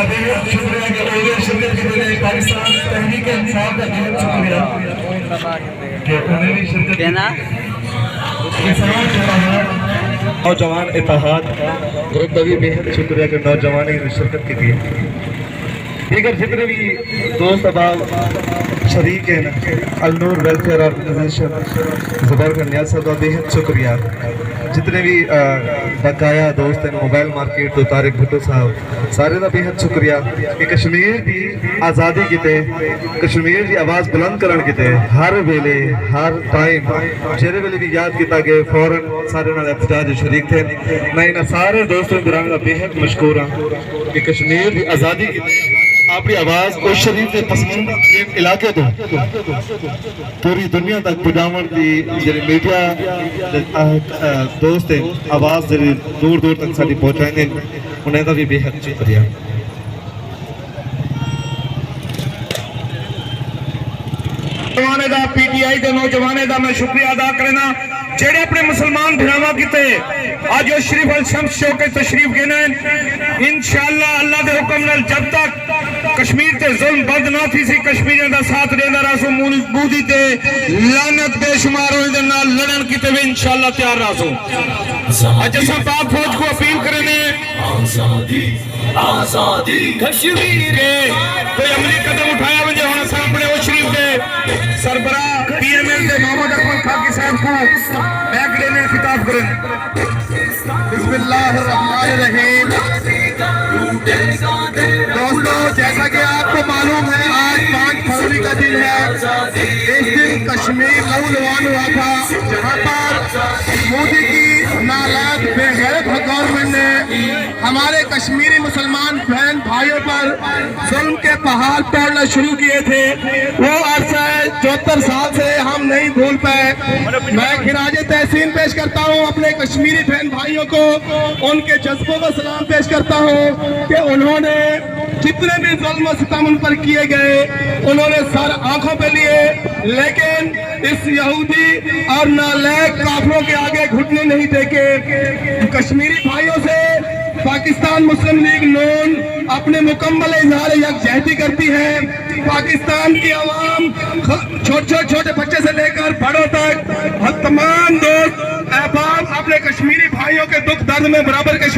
شکریہ کہ عہدے شریعت کے لیے پاکستان تحریک انصاف کا بہت شکریہ کہ انہیں بھی شرکت نوجوان اتحاد گروپ کا بھی بہت شکریہ کہ نوجوان نے شرکت کی تھی دیگر جتنے بھی دوست احباب شریک ہیں النور ویلفیئر آرگنائزیشن زبر کا نیاز صاحب کا بہت شکریہ جتنے بھی بقایا دوست ہیں موبائل مارکیٹ تو طارق بھٹو صاحب سارے کا بہت شکریہ کہ کشمیر کی آزادی کیتے کشمیر کی آواز بلند کرن کیتے ہر ویلے ہر ٹائم جہرے ویلے بھی یاد کیتا کہ فوراً سارے نال احتجاج شریک تھے میں ان سارے دوستوں گرام کا بہت مشکور ہوں کہ کشمیر کی آزادی کیتے اپنی آواز اس شریف کے پسند علاقے تو پوری دنیا تک پجاون کی جی میڈیا دوست ہیں آواز جی دور دور تک ساری پہنچائیں گے انہیں کا بھی بہت شکریہ نوجوانے دا پی ٹی آئی دے نوجوانے دا میں شکریہ ادا کرنا جڑے اپنے مسلمان بھراواں کیتے آج شریف الشمس شو کے تشریف گنے انشاءاللہ اللہ دے حکم نال جب تک کشمیر تے ظلم بند نہ تھی سی کشمیریاں دا ساتھ دیندا راسو مودی تے لعنت بے شمار ہوئی دے نال لڑن کیتے وی انشاءاللہ تیار راسو اج اساں پاک فوج کو اپیل کرنے آزادی آزادی کشمیر کوئی عملی قدم اٹھایا ونجے ہن اساں اپنے او شریف دے سربراہ پی ایم ایل دے محمد اکمل خاکی صاحب کو بیک لینے خطاب کریں بسم اللہ الرحمن الرحیم دوستو جیسا کہ آپ کو معلوم ہے آج 5 فروری کا دن ہے اس دن کشمیر لہولہان ہوا تھا جہاں پر مودی کی نالائق بے غیرت گورنمنٹ نے ہمارے کشمیری مسلمان بہن بھائیوں پر ظلم کے پہاڑ توڑنا شروع کیے تھے وہ عرصہ 74 سال سے ہم نہیں بھول پائے میں خراج تحسین پیش کرتا ہوں اپنے کشمیری بہن بھائیوں کو ان کے جذبوں کو سلام پیش کرتا ہوں کہ انہوں نے جتنے بھی ظلم و ستم ان پر کیے گئے انہوں نے سر آنکھوں پہ لیے لیکن اس یہودی اور نالائق کافروں کے آگے گھٹنے نہیں دیکھے کشمیری بھائیوں سے پاکستان مسلم لیگ نون اپنے مکمل اظہار یکجہتی کرتی ہے پاکستان کی عوام چھوٹے بچے سے لے کر بڑوں تک تمام دوست احباب اپنے کشمیری بھائیوں کے دکھ درد میں برابر کے